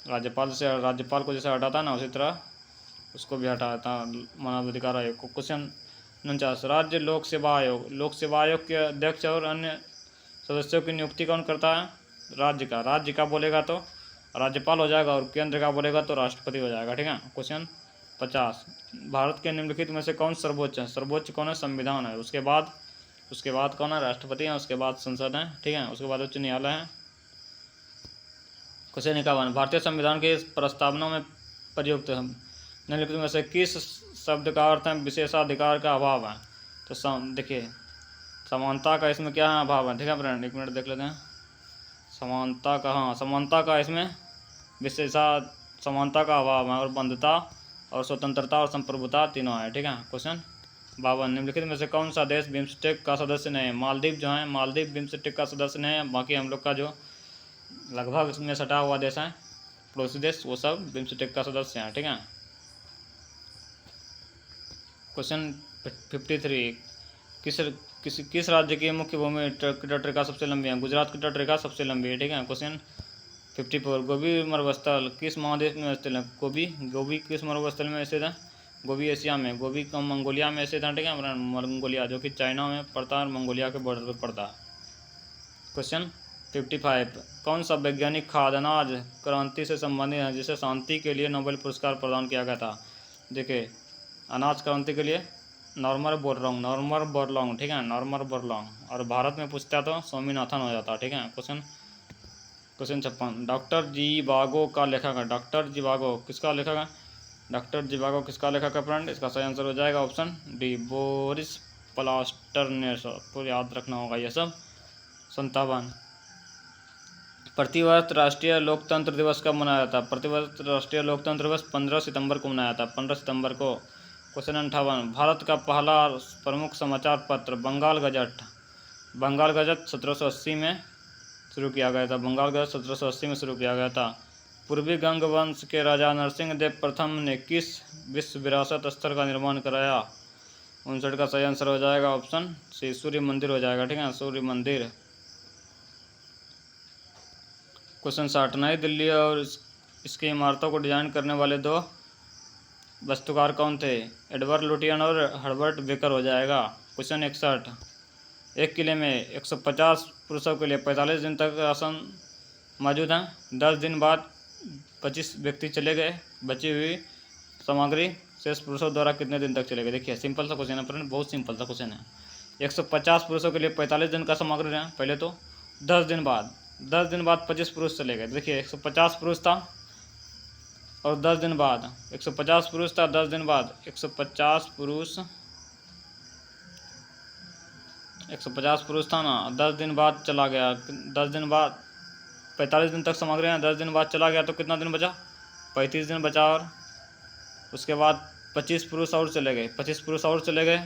राज्यपाल को जैसे हटाता है ना, उसी तरह उसको भी हटाता मानव अधिकार आयोग को। क्वेश्चन 49, राज्य लोक सेवा आयोग के अध्यक्ष और अन्य सदस्यों की नियुक्ति कौन करता है? राज्य का बोलेगा तो राज्यपाल हो जाएगा, और केंद्र का बोलेगा तो राष्ट्रपति हो जाएगा, ठीक है। क्वेश्चन 50, भारत के निम्नलिखित में से कौन सर्वोच्च है? सर्वोच्च कौन है? संविधान है। उसके बाद कौन है? राष्ट्रपति है। उसके बाद संसद है, ठीक है। उसके बाद उच्च न्यायालय है। क्वेश्चन 51, भारतीय संविधान के प्रस्तावना में प्रयुक्त निम्नलिखित में से किस शब्द का अर्थ है विशेषाधिकार का अभाव है? तो देखिए समानता का इसमें क्या है? अभाव है, ठीक है फ्रेंड। 1 मिनट देख लेते हैं। समानता का इसमें समानता का अभाव है, और बंधुता और स्वतंत्रता और संप्रभुता तीनों है, ठीक है। क्वेश्चन 52, निम्नलिखित में से कौन सा देश बिम्स्टेक का सदस्य नहीं है? मालदीव जो है, मालदीव बिम्स्टेक का सदस्य नहीं है। बाकी हम लोग का जो लगभग इसमें सटा हुआ देश है, पड़ोसी देश, वो सब बिम्स्टेक का सदस्य हैं, ठीक है। क्वेश्चन 53, किस राज्य की मुख्य भूमि तटरेखा सबसे लंबी है? गुजरात की तटरेखा सबसे लंबी है, ठीक है। क्वेश्चन 54, गोबी मरुस्थल किस महादेश में स्थित है? गोबी किस मरुस्थल में स्थित है? गोबी एशिया में, गोबी मंगोलिया में स्थित है, ठीक है। मंगोलिया जो कि चाइना में पड़ता है और मंगोलिया के बॉर्डर पर पड़ता है। क्वेश्चन 55, कौन सा वैज्ञानिक खाद्य अनाज क्रांति से संबंधित है जिसे शांति के लिए नोबेल पुरस्कार प्रदान किया गया था? देखिए अनाज क्रांति के लिए नॉर्मन बोरलॉन्ग, ठीक है, नॉर्मन बोरलॉन्ग। और भारत में पूछता तो स्वामीनाथन हो जाता, ठीक है। क्वेश्चन 56, डॉक्टर जीवागो का लेखक है? डॉक्टर जीवागो किसका लेखक है फ्रेंड? इसका सही आंसर हो जाएगा ऑप्शन डी, बोरिस प्लास्टरनेस। आपको याद रखना होगा ये सब। 57, प्रतिवर्ष राष्ट्रीय लोकतंत्र दिवस कब मनाया जाता है? प्रतिवर्ष राष्ट्रीय लोकतंत्र दिवस 15 सितंबर को मनाया जाता है। 15 सितंबर को क्वेश्चन 58, भारत का पहला प्रमुख समाचार पत्र बंगाल गजट। बंगाल गजट 1780 में शुरू किया गया था। बंगाल गजट 1780 में शुरू किया गया था। पूर्वी गंग वंश के राजा नरसिंह देव प्रथम ने किस विश्व विरासत स्थल का निर्माण कराया? 59 का सही आंसर हो जाएगा ऑप्शन सी, सूर्य मंदिर हो जाएगा। ठीक है, सूर्य मंदिर। क्वेश्चन 60, नई दिल्ली और इसकी इमारतों को डिजाइन करने वाले दो वास्तुकार कौन थे? एडवर्ड लुटियन और हर्बर्ट बेकर हो जाएगा। क्वेश्चन 61, एक किले में 150 पुरुषों के लिए 45 दिन तक आसन मौजूद हैं। 10 दिन बाद 25 व्यक्ति चले गए। बची हुई सामग्री शेष पुरुषों द्वारा कितने दिन तक चले गए? देखिए सिंपल सा क्वेश्चन है फ्रेंड, बहुत सिंपल सा क्वेश्चन है। 150 पुरुषों के लिए 45 दिन का सामग्री है पहले तो। 10 दिन बाद 25 पुरुष चले गए। देखिए 150 पुरुष था और 10 दिन बाद 150 पुरुष था, 10 दिन बाद 150 पुरुष था ना, 10 दिन बाद चला गया। 10 दिन बाद 45 दिन तक सामग्री है, 10 दिन बाद चला गया तो कितना दिन बचा? 35 दिन बचा। और उसके बाद 25 पुरुष और चले गए। 25 पुरुष और चले गए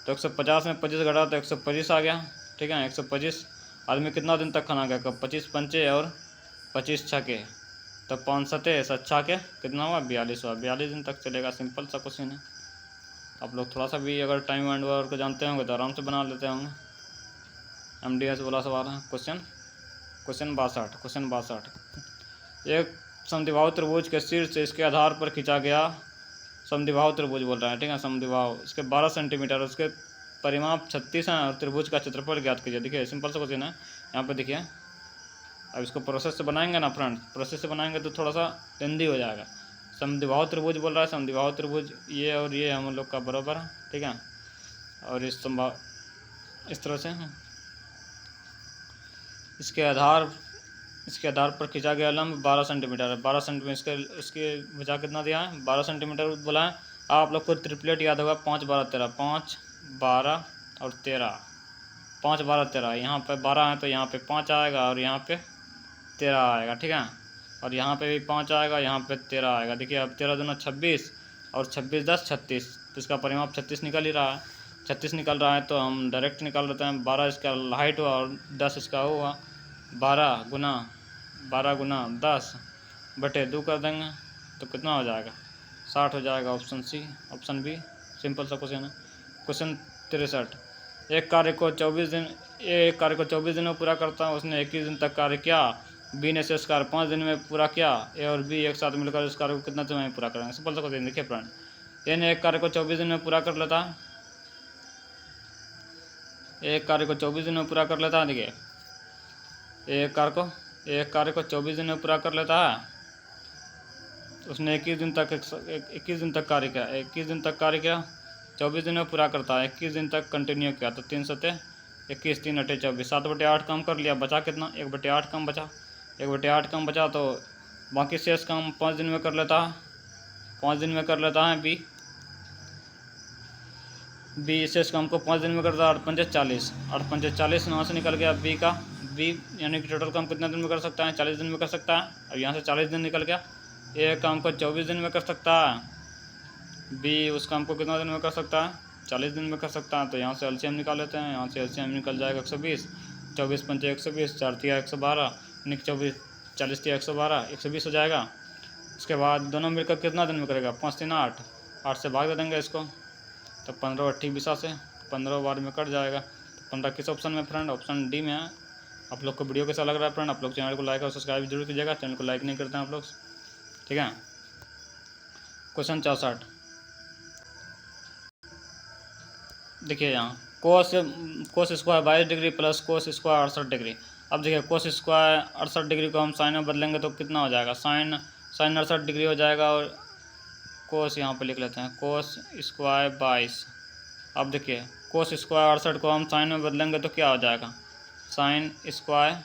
तो 150 में 25 घटा तो 125 आ गया। ठीक है, 125 आदमी कितना दिन तक खाना खाएगा? 25 पंचे और 25 छके तो 5 सते 7 के कितना हुआ? 42 हुआ। 42 दिन तक चलेगा। सिंपल सा क्वेश्चन है। आप लोग थोड़ा सा भी अगर टाइम एंड वर्क जानते होंगे तो आराम से बना लेते होंगे। MDS वाला सवाल है। क्वेश्चन 62, एक समद्विबाहु त्रिभुज के शीर्ष से इसके आधार पर खींचा गया समद्विबाहु त्रिभुज बोल रहा है। ठीक है, समद्विबाहु इसके 12 सेंटीमीटर, उसके परिमाप 36 हैं और त्रिभुज का क्षेत्रफल ज्ञात कीजिए। देखिए सिंपल सा क्वेश्चन है। यहाँ पे देखिए, अब इसको प्रोसेस से बनाएंगे ना फ्रेंड, प्रोसेस से बनाएंगे तो थोड़ा सा लेंदी हो जाएगा। समद्विबाहु त्रिभुज बोल रहा है, समद्विबाहु त्रिभुज ये और ये हम लोग का बराबर है। ठीक है, और इस तरह से इसके आधार पर खींचा गया लंब 12 सेंटीमीटर है। 12 सेंटीमीटर इसके बचा कितना दिया है? 12 सेंटीमीटर बोला है। आप लोग को ट्रिपलेट याद होगा, 5 12 13, 5 12 और 13, 5 12 13। यहाँ पे 12 है तो यहाँ पे 5 आएगा और यहाँ पे 13 आएगा। ठीक है, और यहाँ पे भी 5 आएगा, यहाँ पे 13 आएगा। देखिए अब 13 दूना 26 और 26 10 36, तो इसका परिमाप 36 निकल ही रहा है। 36 निकल रहा है तो हम डायरेक्ट निकाल लेते हैं। 12 इसका हाइट हुआ और 10 इसका हुआ। 12 गुना 10 बटे 2 कर देंगे तो कितना हो जाएगा? 60 हो जाएगा। Option C, option B. Simple सा क्वेश्चन है। क्वेश्चन 63, एक कार्य को 24 दिन में पूरा करता है। उसने 21 दिन तक कार्य किया। बी ने शेष कार्य 5 दिन में पूरा किया। ए और बी एक साथ मिलकर इस कार्य को कितना समय में पूरा करेंगे? सिंपल सा क्वेश्चन। देखिए फ्रेंड, ए ने एक कार्य को 24 दिन में पूरा कर लेता है। एक कार्य को 24 दिन में पूरा कर लेता है। देखिए एक कार्य को 24 दिन में पूरा कर लेता है। उसने 21 दिन तक कार्य किया। 21 दिन तक कार्य किया, 24 दिन में पूरा करता है। 21 दिन तक कंटिन्यू किया तो 3 सते 21, 3 अटे 24, 7/8 कम कर लिया। बचा कितना? 1/8 कम बचा। 1/8 कम बचा तो बाकी शेष काम 5 दिन में कर लेता है। 5 दिन में कर लेता है बी शेष काम को 5 दिन में करता है। 8 पंजे 40, 8 पंजे 40 यहाँ से निकल गया बी यानी कि टोटल काम कितने दिन में कर सकता है? 40 दिन में कर सकता है। अब यहाँ से 40 दिन निकल गया। एक काम को 24 दिन में कर सकता है। बी उस काम को कितना दिन में कर सकता है? 40 दिन में कर सकता है। तो यहाँ से एलसीएम निकाल लेते हैं। यहाँ से एलसीएम निकल जाएगा 120, 24 पंचे 120, 4 तिया 112, यानी 24 40 तिया 112, 120 हो जाएगा। उसके बाद दोनों मिलकर कितना दिन में करेगा? 5 3 8, 8 से भाग दे देंगे इसको तो 15 28 से 15 बार में कट जाएगा। तो 15 किस ऑप्शन में फ्रेंड? ऑप्शन डी में है। आप लोग को वीडियो कैसा लग रहा है फ्रेंड? आप लोग चैनल को लाइक और सब्सक्राइब जरूर कीजिएगा। चैनल को लाइक नहीं करते हैं आप लोग, ठीक है। क्वेश्चन 64, देखिए यहाँ cos square 22 degree plus cos square 68 degree. अब देखिए कोस स्क्वायर 68 डिग्री को हम साइन में बदलेंगे तो कितना हो जाएगा? साइन 68 डिग्री हो जाएगा। और कोस यहाँ पे लिख लेते हैं, कोस स्क्वायर 22। अब देखिए कोस स्क्वायर 68 को हम साइन में बदलेंगे तो क्या हो जाएगा? साइन स्क्वायर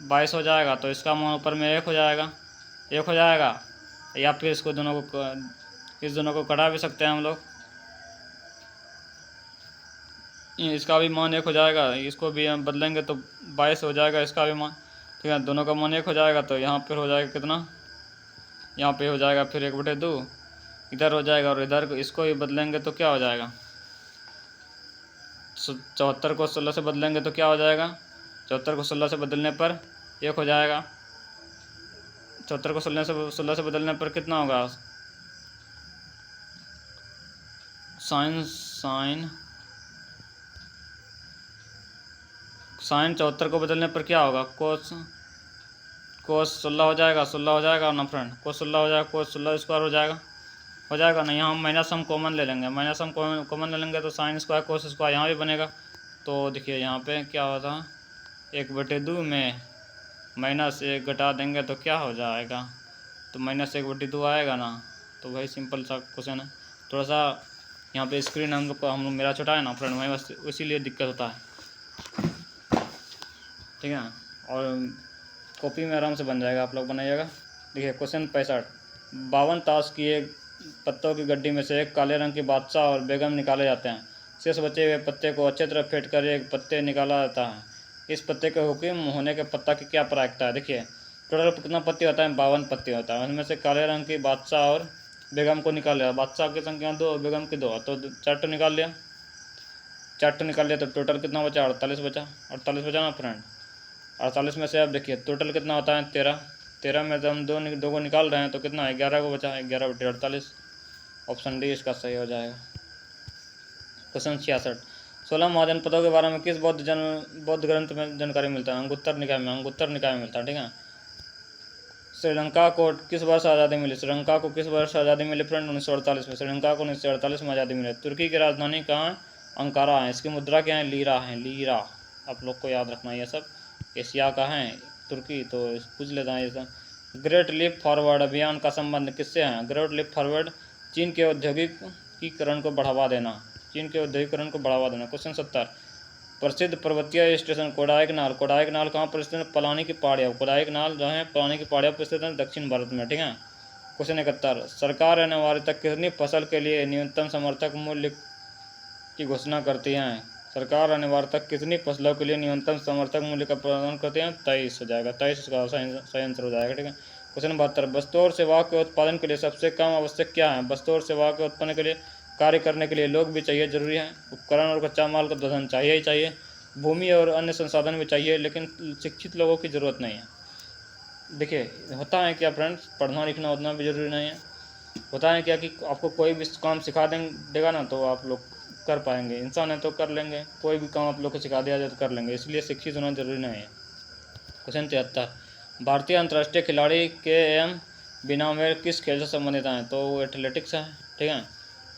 22 हो जाएगा तो इसका मान ऊपर में 1 हो जाएगा। या फिर इस दोनों को कटा भी सकते हैं हम लोग। इसका भी मान 1 हो जाएगा, इसको भी हम बदलेंगे तो 22 हो जाएगा इसका भी मान, ठीक है। दोनों का मान 1 हो जाएगा तो यहाँ पर हो जाएगा कितना? यहाँ पे हो जाएगा फिर 1/2, इधर हो जाएगा और इधर इसको ही बदलेंगे तो क्या हो जाएगा, 74 को 16 से बदलेंगे तो क्या हो जाएगा, 74 को 16 से बदलने पर 1 हो जाएगा। 74 को 16 से बदलने पर कितना होगा, साइन 74 को बदलने पर क्या होगा, कोस 16 हो जाएगा, 16 हो जाएगा ना फ्रेंड, कोस 16 हो जाएगा, कोस 16 स्क्वायर हो जाएगा ना। यहाँ हम माइनस हम कॉमन ले लेंगे, माइनस हम कॉमन ले लेंगे तो साइन स्क्वायर कोस स्क्वायर यहाँ भी बनेगा। तो देखिए यहाँ पे क्या होता है, 1/2 में -1 घटा देंगे तो क्या हो जाएगा, तो -1/2 आएगा ना। तो वही सिंपल सा क्वेश्चन है। थोड़ा सा यहाँ पे स्क्रीन हम लोग मेरा छोटा है ना फ्रेंड, वही बस इसीलिए दिक्कत होता है, ठीक है। और कॉपी में आराम से बन जाएगा, आप लोग बनाइएगा। देखिए क्वेश्चन 65, 52 ताश की एक पत्तों की गड्डी में से एक काले रंग की बादशाह और बेगम निकाले जाते हैं। शेष बचे हुए पत्ते को अच्छी तरह फेंट कर एक पत्ते निकाला जाता है। इस पत्ते के हुक्म होने के पत्ता की क्या प्रायिकता है। देखिए टोटल कितना पत्ती होता है, 52 पत्ती होता है। उसमें से काले रंग की बादशाह और बेगम को निकाल लिया, बादशाह की संख्या 2 और बेगम की 2, तो 4 निकाल लिया, 4 निकाल लिया तो टोटल कितना बचा, 48 बचा, 48 बचा ना फ्रेंड। 48 में से आप देखिए टोटल कितना होता है, 13 में से हम दो को निकाल रहे हैं तो कितना है, 11 को बचा है, 11/48। ऑप्शन डी इसका सही हो जाएगा। क्वेश्चन 66, 16 महाजनपदों के बारे में किस बौद्ध ग्रंथ में जानकारी मिलता है। अंगुत्तर निकाय में मिलता है, ठीक है। श्रीलंका को किस वर्ष आज़ादी मिली, श्रीलंका को किस वर्ष आज़ादी मिली फ्रेंड, 1948 में। श्रीलंका को 1948 में आज़ादी मिली। तुर्की की राजधानी कहाँ है, अंकारा है। इसकी मुद्रा क्या है, लीरा है, लीरा। आप लोग को याद रखना है, ये सब एशिया का है तुर्की, तो पूछ लेता है ये सब। ग्रेट लीप फॉरवर्ड अभियान का संबंध किससे है। ग्रेट लीप फॉरवर्ड चीन के औद्योगिकीकरण को बढ़ावा देना, क्वेश्चन 70, प्रसिद्ध पर्वतीय स्टेशन कोडाईकनाल कहाँ पर स्थित है, पलानी की पहाड़ियाँ। कोडाईकनाल जो है पलानी की पहाड़ियों पर स्थित है, दक्षिण भारत में, ठीक है। क्वेश्चन 71, सरकार अनिवार्यतः कितनी फसल के लिए न्यूनतम समर्थक मूल्य की घोषणा करती है। सरकार अनिवार्यतः कितनी फसलों के लिए न्यूनतम समर्थक मूल्य का प्रदान करते हैं, 23 हो जाएगा, 23 इसका सही आंसर हो जाएगा, ठीक है। क्वेश्चन 72, वस्तुओं और सेवाओं के उत्पादन के लिए सबसे कम आवश्यक क्या है। वस्तुओं और सेवाओं के उत्पादन के लिए कार्य करने के लिए लोग भी चाहिए, जरूरी है। उपकरण और कच्चा माल का धन चाहिए ही चाहिए। भूमि और अन्य संसाधन भी चाहिए, लेकिन शिक्षित लोगों की ज़रूरत नहीं है। देखिए होता है क्या फ्रेंड्स, पढ़ना लिखना उतना भी जरूरी नहीं है। होता है क्या कि आपको कोई भी काम सिखा देगा ना तो आप लोग कर पाएंगे, इंसान है तो कर लेंगे, कोई भी काम आप लोग को सिखा दिया जाए तो कर लेंगे, इसलिए शिक्षित होना जरूरी नहीं है। क्वेश्चन 73, भारतीय अंतर्राष्ट्रीय खिलाड़ी के एम बिनामेर किस खेल से संबंधित हैं, तो वो एथलेटिक्स है, ठीक है,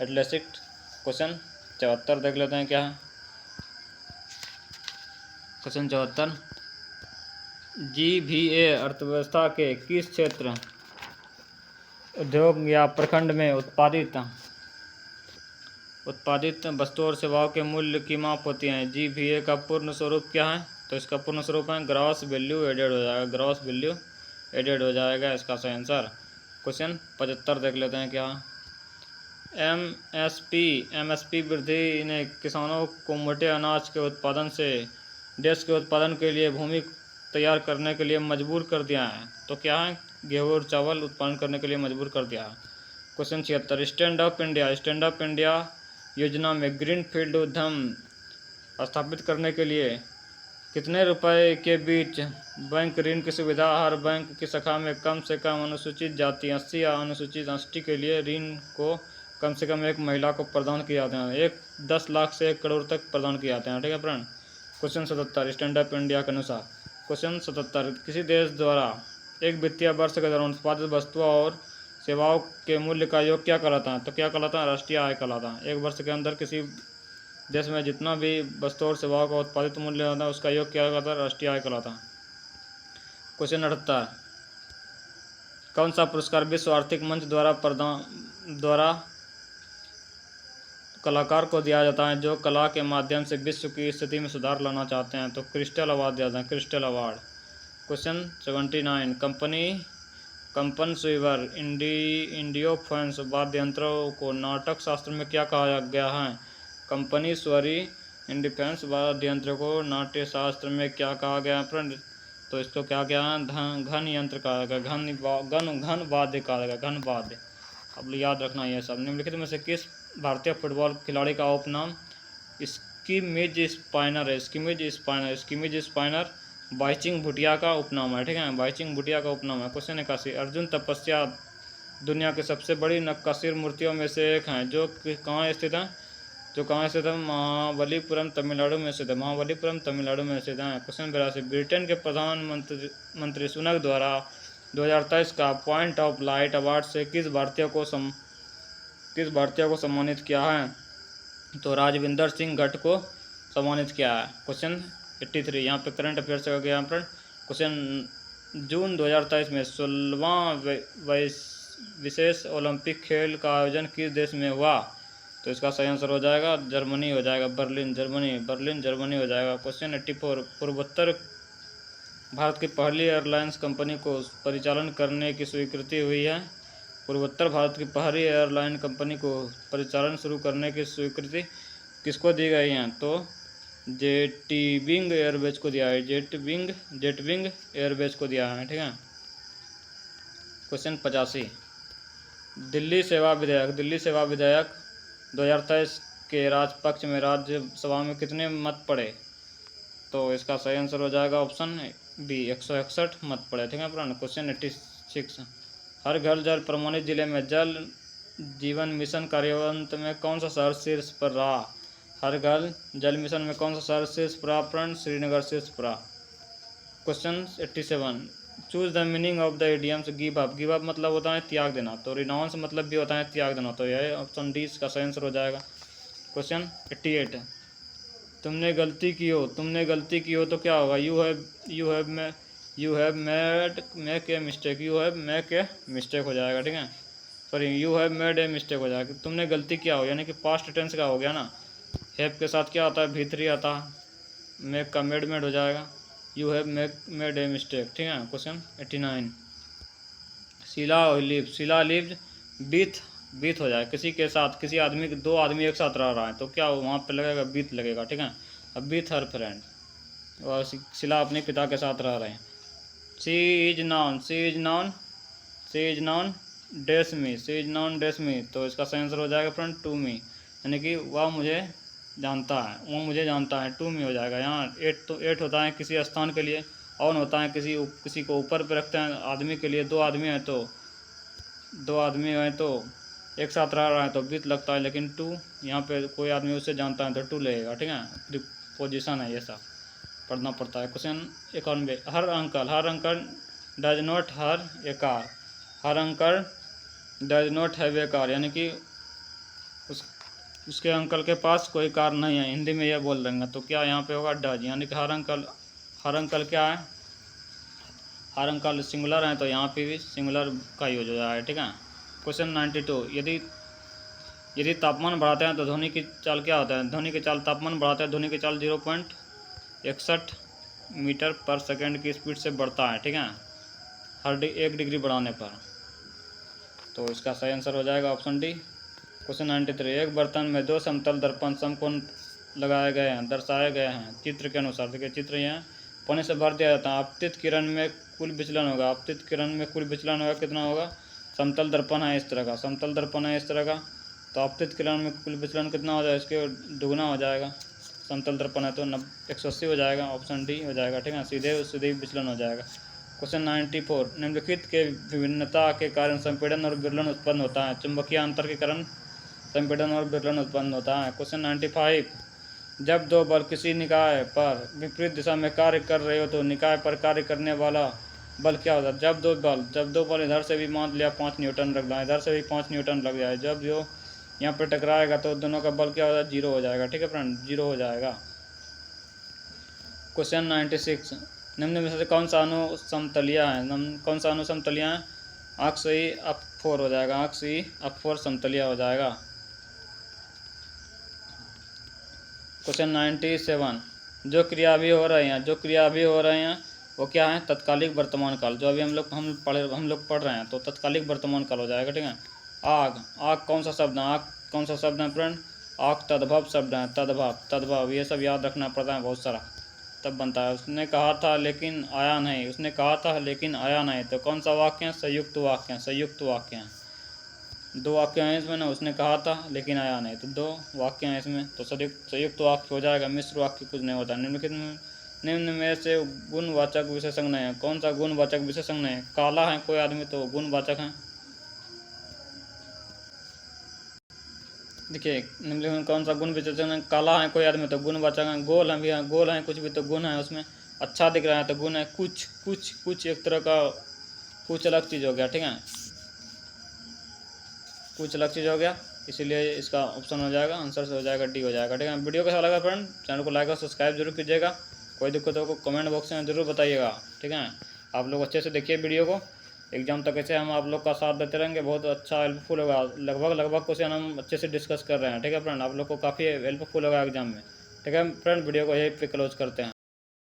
एथलेटिक्स। क्वेश्चन 74 देख लेते हैं क्या है। क्वेश्चन 74, GVA अर्थव्यवस्था के किस क्षेत्र, उद्योग या प्रखंड में उत्पादित वस्तुओं और सेवाओं के मूल्य की माप होती है। GVA का पूर्ण स्वरूप क्या है, तो इसका पूर्ण स्वरूप है ग्रॉस वैल्यू एडेड हो जाएगा, ग्रॉस वैल्यू एडेड हो जाएगा इसका सही आंसर। क्वेश्चन 75 देख लेते हैं क्या। MSP वृद्धि ने किसानों को मोटे अनाज के उत्पादन से देश के उत्पादन के लिए भूमि तैयार करने के लिए मजबूर कर दिया है, तो क्या है, गेहूँ और चावल उत्पादन करने के लिए मजबूर कर दिया है। क्वेश्चन 76, स्टैंड अप इंडिया योजना में ग्रीन फील्ड उद्यम स्थापित करने के लिए कितने रुपए के बीच बैंक ऋण की सुविधा हर बैंक की शाखा में कम से कम अनुसूचित जाति 80 या अनुसूचित 80 के लिए ऋण को कम से कम एक महिला को प्रदान किए जाते हैं। 10 लाख से 1 करोड़ तक प्रदान किए जाते हैं, ठीक है friend. Question 77, stand up India के अनुसार। क्वेश्चन 77, किसी देश द्वारा एक वित्तीय वर्ष के दौरान उत्पादित वस्तुओं और सेवाओं के मूल्य का योग क्या कहलाता है, तो क्या कहलाता है, राष्ट्रीय आय कहलाता है। एक वर्ष के अंदर किसी देश में जितना भी वस्तुओं और सेवाओं का उत्पादित मूल्य होता है उसका योग क्या कहलाता है, राष्ट्रीय आय कहलाता है। क्वेश्चन 78, कौन सा पुरस्कार विश्व आर्थिक मंच द्वारा कलाकार को दिया जाता है जो कला के माध्यम से विश्व की स्थिति में सुधार लाना चाहते हैं, तो क्रिस्टल अवार्ड दिया जाता है, क्रिस्टल अवार्ड। क्वेश्चन 79, कंपन स्वीवर इंडियोफोन्स वाद्य यंत्रों को नाटक शास्त्र में क्या कहा गया है। कंपनी स्वरी इंडिफेंस वाद्य यंत्र को नाट्य शास्त्र में क्या कहा गया है फ्रेंड, तो इसको क्या है, घन यंत्र कहा गया, घन वाद्य कहा गया, घन वाद्य। अब याद रखना ये सब। निम्नलिखित में से किस भारतीय फुटबॉल खिलाड़ी का उपनाम स्किमिज स्पाइनर है? स्किमिज स्पाइनर बाइचिंग भूटिया का उपनाम है, ठीक है, बाइचिंग भूटिया का उपनाम है। क्वेश्चन 81, अर्जुन तपस्या दुनिया की सबसे बड़ी नक्काशी मूर्तियों में से एक हैं जो कहाँ स्थित है? महाबलीपुरम तमिलनाडु में स्थित है, महाबलीपुरम तमिलनाडु में स्थित है। क्वेश्चन 82, ब्रिटेन के प्रधानमंत्री सुनक द्वारा 2023 का पॉइंट ऑफ लाइट अवार्ड से किस भारतीय को सम्मानित किया है? तो राजविंदर सिंह गट को सम्मानित किया है। क्वेश्चन 83, यहाँ पे करंट अफेयर्स का यहाँ पर क्वेश्चन, जून 2023 में 16वां विशेष ओलंपिक खेल का आयोजन किस देश में हुआ? तो इसका सही आंसर हो जाएगा जर्मनी हो जाएगा, बर्लिन जर्मनी हो जाएगा। क्वेश्चन 84, पूर्वोत्तर भारत की पहली एयरलाइंस कंपनी को परिचालन करने की स्वीकृति हुई है। पूर्वोत्तर भारत की पहली एयरलाइन कंपनी को परिचालन शुरू करने की स्वीकृति किसको दी गई है? तो जेटविंग एयरवेज को दिया है, जेटविंग एयरवेज को दिया है, ठीक है। क्वेश्चन 85, दिल्ली सेवा विधेयक 2023 के राजपक्ष में राज्यसभा में कितने मत पड़े? तो इसका सही आंसर हो जाएगा ऑप्शन बी, 161 मत पड़े, ठीक है फ्रेंड। क्वेश्चन 86, हर घर जल प्रमाणित जिले में जल जीवन मिशन कार्यान्वयन में कौन सा शहर शीर्ष पर रहा? हर घर जल मिशन में कौन सा शहर शीर्ष पर रहा फ्रेंड? श्रीनगर शीर्ष पर रहा। Question 87, choose the meaning of the idioms give up मतलब होता है त्याग देना, तो रिनाउंस मतलब भी होता है त्याग देना, तो यह ऑप्शन डी इसका सही आंसर हो जाएगा। क्वेश्चन 88, तुमने गलती की हो तो क्या होगा? You have make a mistake हो जाएगा, ठीक है, sorry you have made a mistake हो जाएगा। तुमने गलती किया हो यानी कि पास्ट टेंस का हो गया ना, हैव के साथ क्या आता है? भीतरी आता है, मेक का मेड हो जाएगा, you have made a mistake, ठीक है। क्वेश्चन 89, शीला लिव्स बीथ हो जाए किसी के साथ, किसी आदमी के, दो आदमी एक साथ रह रहा है तो क्या वहाँ पे लगेगा? बीथ लगेगा, ठीक है। अब बीथ हर फ्रेंड, और शीला अपने पिता के साथ रह रहे हैं। शी इज नॉन डैश मी, तो इसका सही आंसर हो जाएगा फ्रेंड टू मी, यानी कि वह मुझे जानता है, टू मी हो जाएगा। यहाँ एट होता है किसी स्थान के लिए, ऑन होता है किसी को ऊपर पे रखते हैं आदमी के लिए, दो आदमी हैं तो एक साथ रह रहा है तो बीत लगता है, लेकिन टू यहाँ पे कोई आदमी उसे जानता है तो टू लगेगा, ठीक है, प्रीपोजिशन है, ये सब पढ़ना पड़ता है। Question 91, her uncle does not have a car, यानी कि उसके अंकल के पास कोई कार नहीं है, हिंदी में यह बोल देंगे तो क्या यहाँ पे होगा? डज, यानी कि हर अंकल क्या है? हर अंकल सिंगुलर हैं तो यहाँ पे भी सिंगुलर का यूज हो जाएगा, ठीक है। क्वेश्चन 92, यदि तापमान बढ़ाते हैं तो ध्वनि की चाल क्या होता है? ध्वनि की चाल, तापमान बढ़ाते हैं ध्वनि की चाल 0.61 मीटर पर सेकेंड की स्पीड से बढ़ता है, ठीक है, हर 1 डिग्री बढ़ाने पर, तो इसका सही आंसर हो जाएगा ऑप्शन डी। क्वेश्चन 93, एक बर्तन में 2 समतल दर्पण समकोण दर्शाए गए हैं चित्र के अनुसार। देखिए चित्र यहाँ पानी से भर दिया जाता है, आपतित किरण में कुल विचलन होगा, कितना होगा? समतल दर्पण है इस तरह का, तो आपतित किरण में कुल विचलन कितना हो जाएगा? इसके दुगना हो जाएगा, समतल दर्पण है तो 180 हो जाएगा, ऑप्शन डी हो जाएगा, ठीक है, सीधे विचलन हो जाएगा। क्वेश्चन 94, निम्नलिखित के विभिन्नता के कारण संपीड़न और विरलन उत्पन्न होता है। चुंबकीय अंतर के कारण संपीड़न और विरलन उत्पन्न होता है। क्वेश्चन 95, जब दो बल किसी निकाय पर विपरीत दिशा में कार्य कर रहे हो तो निकाय पर कार्य करने वाला बल क्या होता है? जब दो बल इधर से भी मान लिया 5 न्यूटन रख लिया, इधर से भी 5 न्यूटन लग जाए, जब जो यहाँ पर टकराएगा तो दोनों का बल क्या होता है? 0 हो जाएगा, ठीक है फ्रेंड, 0 हो जाएगा। क्वेश्चन 96, निम्न में से कौन सा अनुसमतलिया है? अक्ष ई अप 4 हो जाएगा, अक्ष ई अप 4 समतलिया हो जाएगा। क्वेश्चन 97, जो क्रिया भी हो रहे हैं वो क्या है? तत्कालिक वर्तमान काल, जो अभी हम लोग पढ़ रहे हैं तो तत्कालिक वर्तमान काल हो जाएगा, ठीक है। आग कौन सा शब्द है फ्रेंड? आग तद्भव शब्द है, तद्भव, ये सब याद रखना पड़ता है बहुत सारा, तब बनता है। उसने कहा था लेकिन आया नहीं, तो कौन सा वाक्य है? संयुक्त वाक्य है। दो वाक्य हैं इसमें ना, उसने कहा था लेकिन आया नहीं, तो दो वाक्य हैं इसमें, तो संयुक्त वाक्य हो जाएगा। मिश्र वाक्य कुछ नहीं होता। निम्न में से गुणवाचक विशेषण नहीं है। कौन सा गुणवाचक विशेषण नहीं है? काला है कोई आदमी तो गुणवाचक है। देखिए निम्नलिखित में कौन सा गुण विशेषण है? काला है कोई आदमी तो गुणवाचक है। गोल है भी है, गोल है कुछ भी तो गुण है उसमें। अच्छा दिख रहा है तो गुण है। कुछ कुछ कुछ एक तरह का कुछ अलग चीज़ हो गया, ठीक है, कुछ अलग चीज़ हो गया, इसीलिए इसका ऑप्शन हो जाएगा, आंसर से हो जाएगा डी हो जाएगा, ठीक है। वीडियो कैसा लगा फ्रेंड? चैनल को लाइक और सब्सक्राइब जरूर कीजिएगा। कोई दिक्कत हो तो कमेंट बॉक्स में ज़रूर बताइएगा, ठीक है। आप लोग अच्छे से देखिए वीडियो को, एग्जाम तक ऐसे हम आप लोग का साथ देते रहेंगे, बहुत अच्छा हेल्पफुल होगा। लगभग क्वेश्चन हम अच्छे से डिस्कस कर रहे हैं, ठीक है फ्रेंड। आप लोग को काफ़ी हेल्पफुल होगा एग्जाम में, ठीक है फ्रेंड। वीडियो को यहीं पे क्लोज करते हैं।